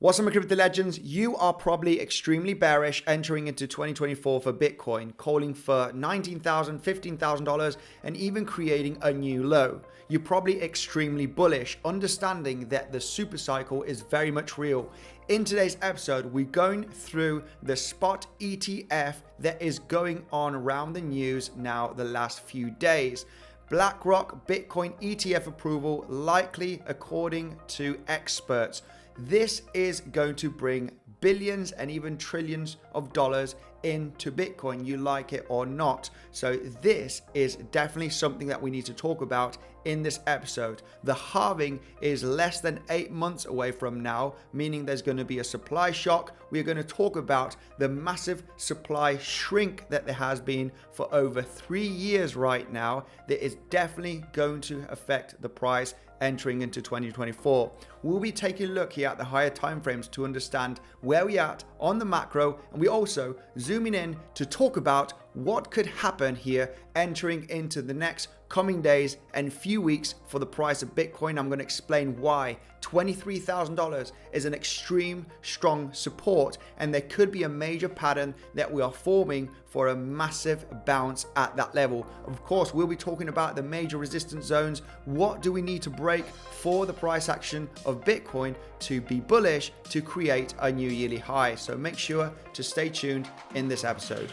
What's up, my crypto legends? You are probably extremely bearish entering into 2024 for Bitcoin, calling for $19,000, $15,000, and even creating a new low. You're probably extremely bullish, understanding that the super cycle is very much real. In today's episode, we're going through the spot ETF that is going on around the news now the last few days. BlackRock Bitcoin ETF approval likely according to experts. This is going to bring billions and even trillions of dollars into Bitcoin, you like it or not. So this is definitely something that we need to talk about in this episode. The halving is less than 8 months away from now, meaning there's going to be a supply shock. We're going to talk about the massive supply shrink that there has been for over 3 years right now that is definitely going to affect the price entering into 2024. We'll be taking a look here at the higher timeframes to understand where we are at on the macro, and we also zooming in to talk about what could happen here entering into the next coming days and few weeks for the price of Bitcoin. I'm going to explain why $23,000 is an extreme strong support, and there could be a major pattern that we are forming for a massive bounce at that level. Of course, we'll be talking about the major resistance zones. What do we need to break for the price action of Bitcoin to be bullish to create a new yearly high? So make sure to stay tuned in this episode.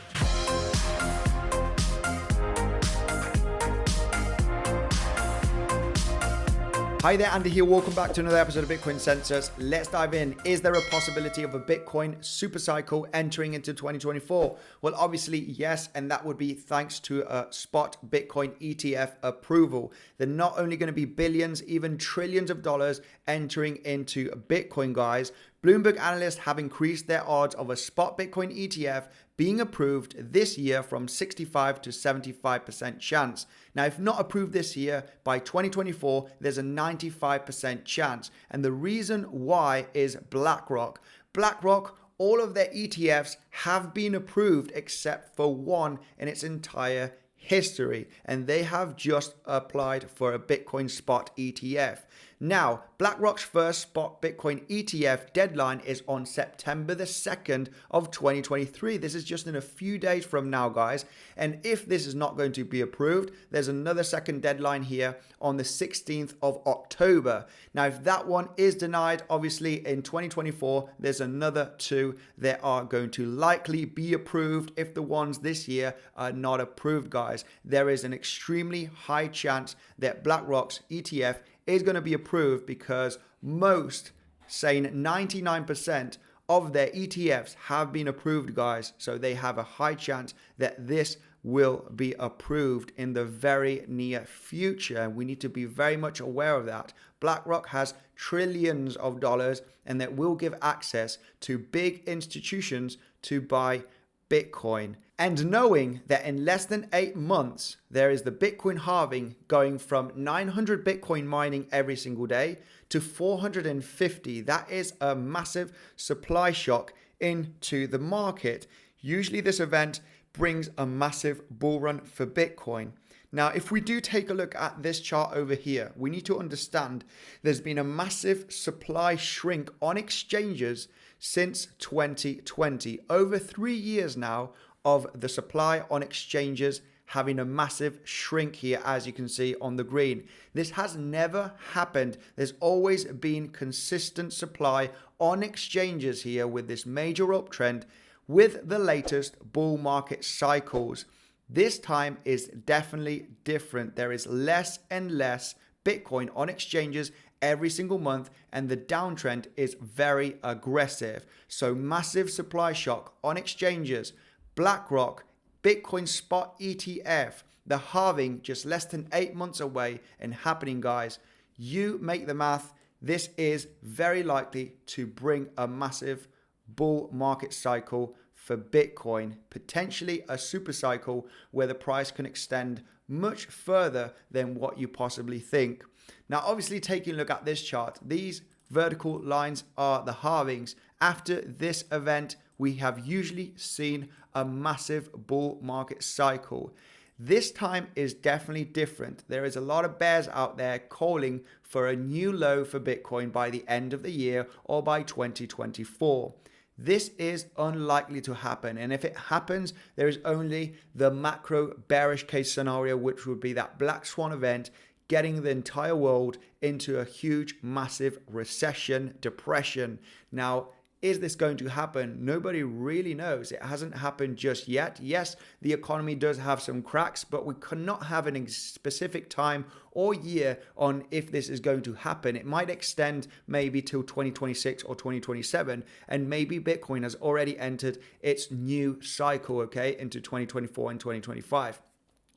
Hi there, Andy here. Welcome back to another episode of Bitcoinsensus. Let's dive in. Is there a possibility of a Bitcoin super cycle entering into 2024? Well, obviously, yes, and that would be thanks to a spot Bitcoin ETF approval. They're not only going to be billions, even trillions of dollars entering into Bitcoin, guys. Bloomberg analysts have increased their odds of a spot Bitcoin ETF being approved this year from 65 to 75% chance. Now, if not approved this year, by 2024, there's a 95% chance. And the reason why is BlackRock. BlackRock, all of their ETFs have been approved except for one in its entire history, and they have just applied for a Bitcoin spot ETF. Now, BlackRock's first spot Bitcoin ETF deadline is on September the 2nd of 2023. This is just in a few days from now, guys. And if this is not going to be approved, there's another second deadline here on the 16th of October. Now, if that one is denied, obviously in 2024, there's another two that are going to likely be approved. If the ones this year are not approved, guys, there is an extremely high chance that BlackRock's ETF is going to be approved because most, saying 99% of their ETFs have been approved, guys. So they have a high chance that this will be approved in the very near future. And we need to be very much aware of that. BlackRock has trillions of dollars, and that will give access to big institutions to buy Bitcoin. And knowing that in less than 8 months, there is the Bitcoin halving going from 900 Bitcoin mining every single day to 450. That is a massive supply shock into the market. Usually this event brings a massive bull run for Bitcoin. Now, if we do take a look at this chart over here, we need to understand there's been a massive supply shrink on exchanges since 2020. Over 3 years now of the supply on exchanges having a massive shrink here, as you can see on the green. This has never happened. There's always been consistent supply on exchanges here with this major uptrend with the latest bull market cycles. This time is definitely different. There is less and less Bitcoin on exchanges every single month, and the downtrend is very aggressive. So massive supply shock on exchanges. BlackRock Bitcoin spot ETF, the halving just less than 8 months away and happening, guys. You make the math. This is very likely to bring a massive bull market cycle for Bitcoin, potentially a super cycle where the price can extend much further than what you possibly think. Now, obviously, taking a look at this chart, these vertical lines are the halvings. After this event, we have usually seen a massive bull market cycle. This time is definitely different. There is a lot of bears out there calling for a new low for Bitcoin by the end of the year or by 2024. This is unlikely to happen. And if it happens, there is only the macro bearish case scenario, which would be that black swan event, getting the entire world into a huge, massive recession, depression. Now, is this going to happen? Nobody really knows. It hasn't happened just yet. Yes, the economy does have some cracks, but we cannot have a specific time or year on if this is going to happen. It might extend maybe till 2026 or 2027, and maybe Bitcoin has already entered its new cycle, okay, into 2024 and 2025.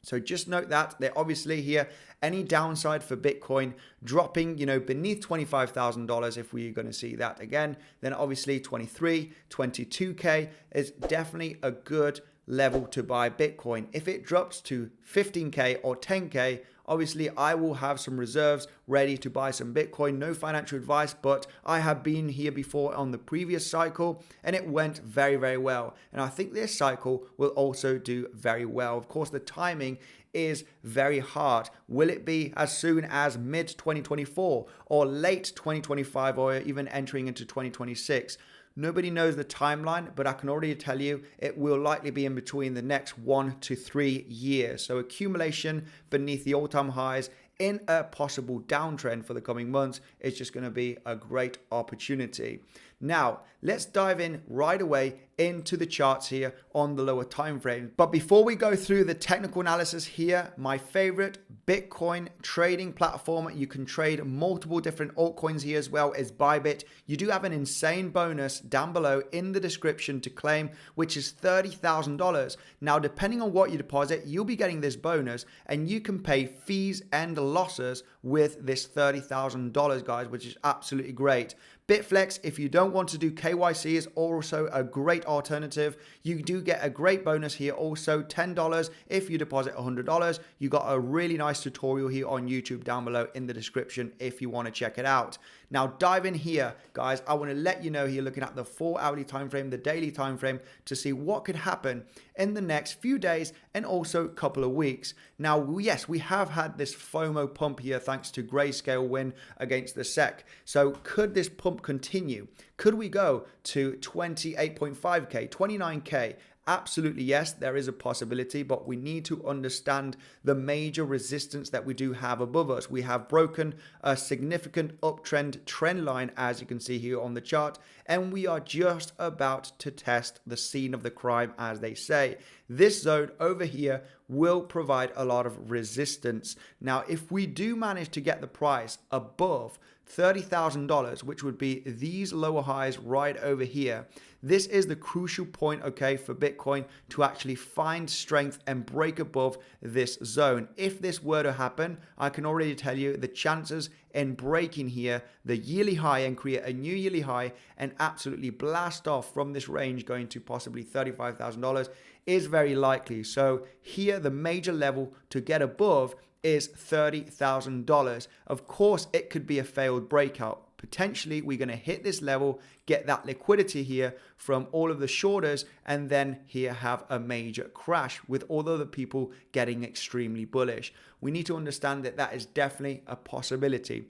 So just note that obviously here, any downside for Bitcoin dropping, beneath $25,000, if we're going to see that again, then obviously 22K is definitely a good level to buy Bitcoin. If it drops to 15K or 10K, obviously I will have some reserves ready to buy some Bitcoin. No financial advice, but I have been here before on the previous cycle and it went very, very well. And I think this cycle will also do very well. Of course, the timing is very hard. Will it be as soon as mid 2024 or late 2025 or even entering into 2026? Nobody knows the timeline, but I can already tell you it will likely be in between the next 1 to 3 years. So accumulation beneath the all-time highs in a possible downtrend for the coming months is just going to be a great opportunity. Now, let's dive in right away into the charts here on the lower time frame. But before we go through the technical analysis here, my favorite Bitcoin trading platform, you can trade multiple different altcoins here as well, is Bybit. You do have an insane bonus down below in the description to claim, which is $30,000. Now, depending on what you deposit, you'll be getting this bonus and you can pay fees and losses with this $30,000, guys, which is absolutely great. Bitflex, if you don't want to do KYC, is also a great alternative. You do get a great bonus here also, $10 if you deposit $100. You got a really nice tutorial here on YouTube down below in the description if you want to check it out. Now dive in here, guys. I want to let you know here, looking at the 4 hourly time frame, the daily time frame, to see what could happen in the next few days and also a couple of weeks. Now, yes, we have had this FOMO pump here thanks to Grayscale win against the SEC. So could this pump continue? Could we go to 28.5K, 29K? Absolutely, yes, there is a possibility, but we need to understand the major resistance that we do have above us. We have broken a significant uptrend trend line, as you can see here on the chart, and we are just about to test the scene of the crime, as they say. This zone over here will provide a lot of resistance. Now, if we do manage to get the price above $30,000, which would be these lower highs right over here, this is the crucial point, okay, for Bitcoin to actually find strength and break above this zone. If this were to happen, I can already tell you the chances in breaking here the yearly high and create a new yearly high and absolutely blast off from this range going to possibly $35,000 is very likely. So here the major level to get above is $30,000. Of course, it could be a failed breakout. Potentially, we're going to hit this level, get that liquidity here from all of the shorters, and then here have a major crash with all the other people getting extremely bullish. We need to understand that that is definitely a possibility.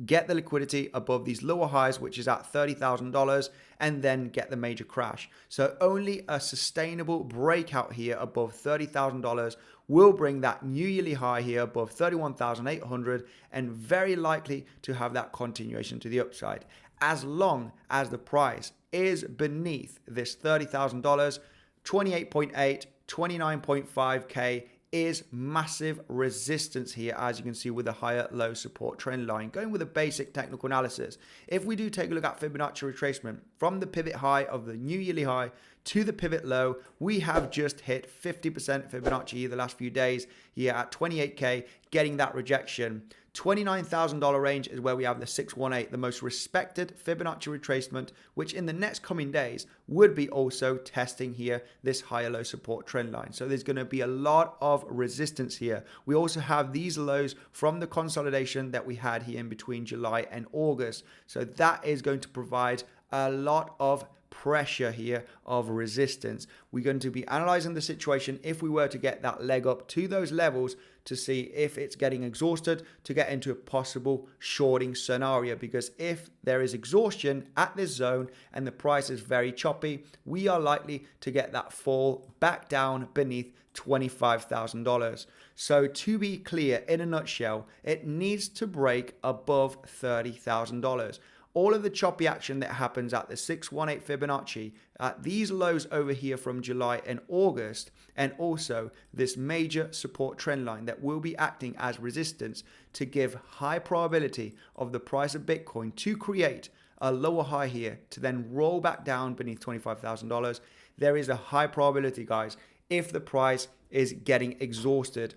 Get the liquidity above these lower highs, which is at $30,000, and then get the major crash. So only a sustainable breakout here above $30,000 will bring that new yearly high here above 31,800 and very likely to have that continuation to the upside. As long as the price is beneath this $30,000, 28.8, 29.5K is massive resistance here, as you can see with a higher low support trend line. Going with a basic technical analysis, if we do take a look at Fibonacci retracement from the pivot high of the new yearly high to the pivot low, we have just hit 50% Fibonacci the last few days here at 28K, getting that rejection. $29,000 range is where we have the 618, the most respected Fibonacci retracement, which in the next coming days would be also testing here this higher low support trend line. So there's going to be a lot of resistance here. We also have these lows from the consolidation that we had here in between July and August. So that is going to provide a lot of pressure here of resistance. We're going to be analyzing the situation if we were to get that leg up to those levels to see if it's getting exhausted to get into a possible shorting scenario, because if there is exhaustion at this zone and the price is very choppy, we are likely to get that fall back down beneath $25,000. So to be clear, in a nutshell, it needs to break above $30,000. All of the choppy action that happens at the 618 Fibonacci, at these lows over here from July and August, and also this major support trend line that will be acting as resistance to give high probability of the price of Bitcoin to create a lower high here to then roll back down beneath $25,000. There is a high probability, guys, if the price is getting exhausted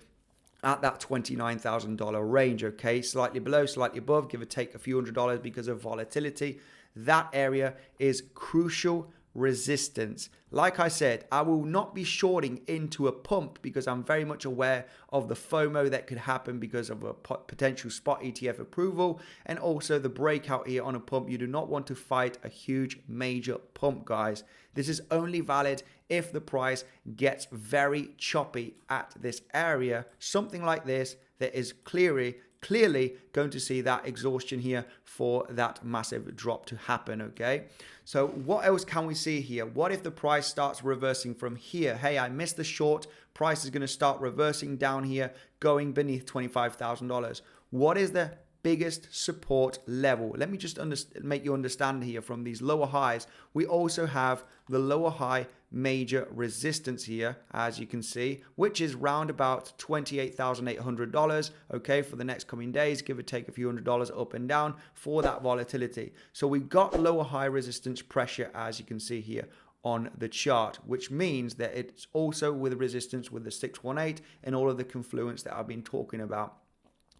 at that $29,000 range, okay? Slightly below, slightly above, give or take a few $100s because of volatility. That area is crucial resistance. Like I said, I will not be shorting into a pump because I'm very much aware of the FOMO that could happen because of a potential spot ETF approval and also the breakout here on a pump. You do not want to fight a huge major pump, guys. This is only valid if the price gets very choppy at this area, something like this, that is clearly going to see that exhaustion here for that massive drop to happen, okay? So what else can we see here? What if the price starts reversing from here? Hey, I missed the short. Price is going to start reversing down here, going beneath $25,000. What is the biggest support level? Let me just make you understand here from these lower highs. We also have the lower high major resistance here, as you can see, which is round about $28,800, okay, for the next coming days, give or take a few $100s up and down for that volatility. So we've got lower high resistance pressure, as you can see here on the chart, which means that it's also with resistance with the 618 and all of the confluence that I've been talking about.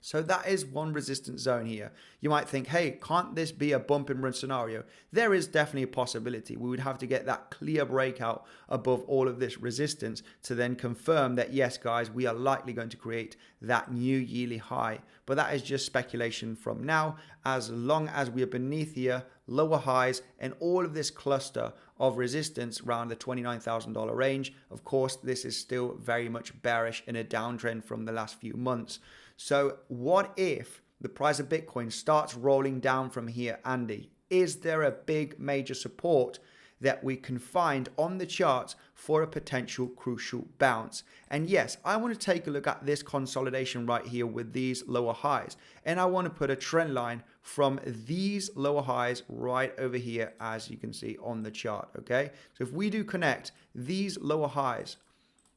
So that is one resistance zone here. You might think, hey, can't this be a bump and run scenario? There is definitely a possibility. We would have to get that clear breakout above all of this resistance to then confirm that, yes, guys, we are likely going to create that new yearly high. But that is just speculation from now. As long as we are beneath here, lower highs, and all of this cluster of resistance around the $29,000 range, of course, this is still very much bearish in a downtrend from the last few months. So what if the price of Bitcoin starts rolling down from here, Andy? Is there a big major support that we can find on the charts for a potential crucial bounce? And yes, I want to take a look at this consolidation right here with these lower highs. And I want to put a trend line from these lower highs right over here, as you can see on the chart, okay? So if we do connect these lower highs,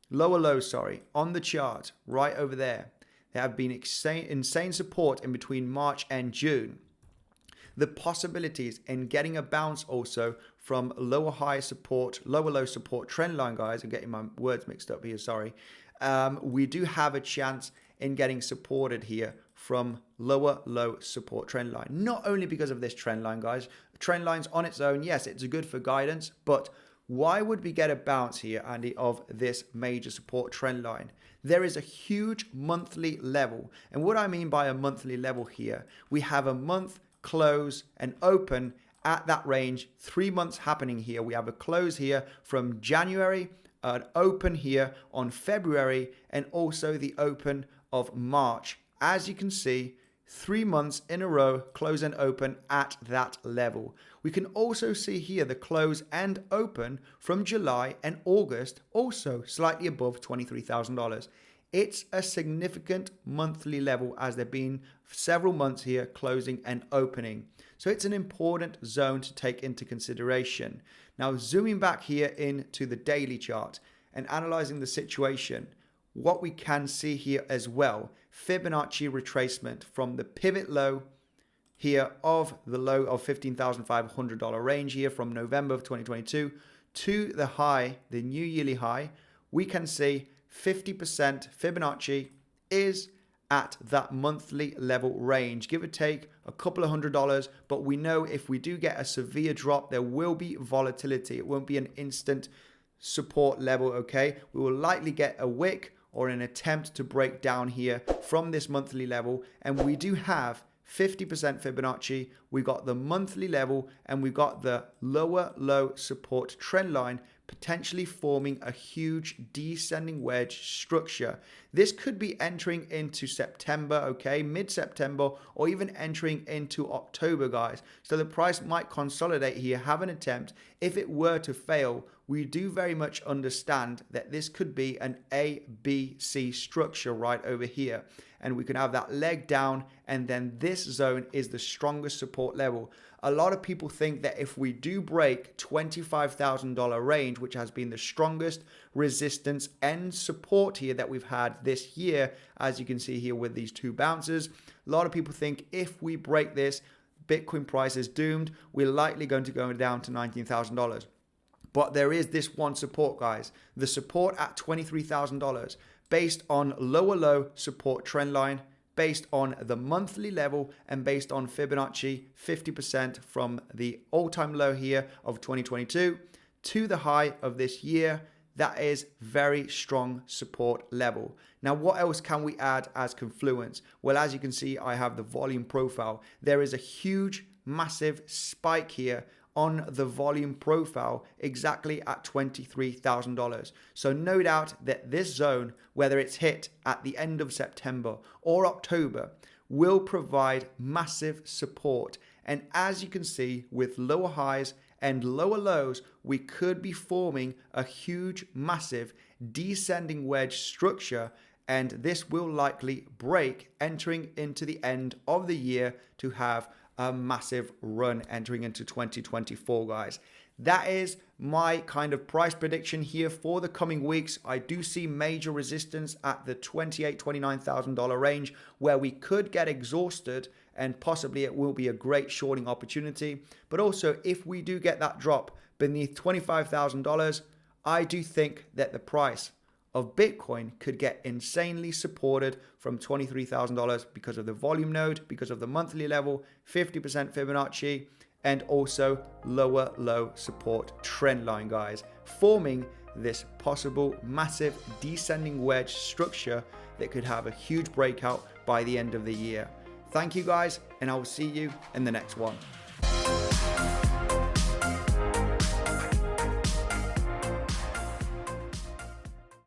lower lows, sorry, on the chart right over there, there have been insane support in between March and June. The possibilities in getting a bounce also from lower high support, lower low support trend line, guys. I'm getting my words mixed up here, sorry. We do have a chance in getting supported here from lower low support trend line. Not only because of this trend line, guys. Trend lines on its own, yes, it's good for guidance, but why would we get a bounce here, Andy, of this major support trend line? There is a huge monthly level. And what I mean by a monthly level here, we have a month, close, and open at that range. 3 months happening here. We have a close here from January, an open here on February, and also the open of March. As you can see, 3 months in a row, close and open at that level. We can also see here the close and open from July and August, also slightly above $23,000. It's a significant monthly level as there have been several months here closing and opening. So it's an important zone to take into consideration. Now, zooming back here into the daily chart and analyzing the situation, what we can see here as well, Fibonacci retracement from the pivot low here of the low of $15,500 range here from November of 2022 to the high, the new yearly high. We can see 50% Fibonacci is at that monthly level range, give or take a couple of $100s. But we know if we do get a severe drop, there will be volatility. It won't be an instant support level, okay? We will likely get a wick or an attempt to break down here from this monthly level. And we do have 50% Fibonacci, we got the monthly level, and we got the lower low support trend line potentially forming a huge descending wedge structure. This could be entering into September, okay, mid-September, or even entering into October, guys. So the price might consolidate here, have an attempt. If it were to fail, we do very much understand that this could be an A, B, C structure right over here. And we can have that leg down, and then this zone is the strongest support level. A lot of people think that if we do break $25,000 range, which has been the strongest resistance and support here that we've had this year, as you can see here with these two bounces, a lot of people think if we break this, Bitcoin price is doomed. We're likely going to go down to $19,000. But there is this one support, guys. The support at $23,000 based on lower low support trend line, based on the monthly level, and based on Fibonacci 50% from the all-time low here of 2022 to the high of this year. That is very strong support level. Now, what else can we add as confluence? Well, as you can see, I have the volume profile. There is a huge, massive spike here on the volume profile exactly at $23,000. So no doubt that this zone, whether it's hit at the end of September or October, will provide massive support. And as you can see, with lower highs and lower lows, we could be forming a huge, massive descending wedge structure, and this will likely break entering into the end of the year to have a massive run entering into 2024, guys. That is my kind of price prediction here for the coming weeks. I do see major resistance at the $28,000, $29,000 range where we could get exhausted, and possibly it will be a great shorting opportunity. But also, if we do get that drop beneath $25,000, I do think that the price of Bitcoin could get insanely supported from $23,000 because of the volume node, because of the monthly level, 50% Fibonacci, and also lower low support trend line, guys, forming this possible massive descending wedge structure that could have a huge breakout by the end of the year. Thank you, guys, and I will see you in the next one.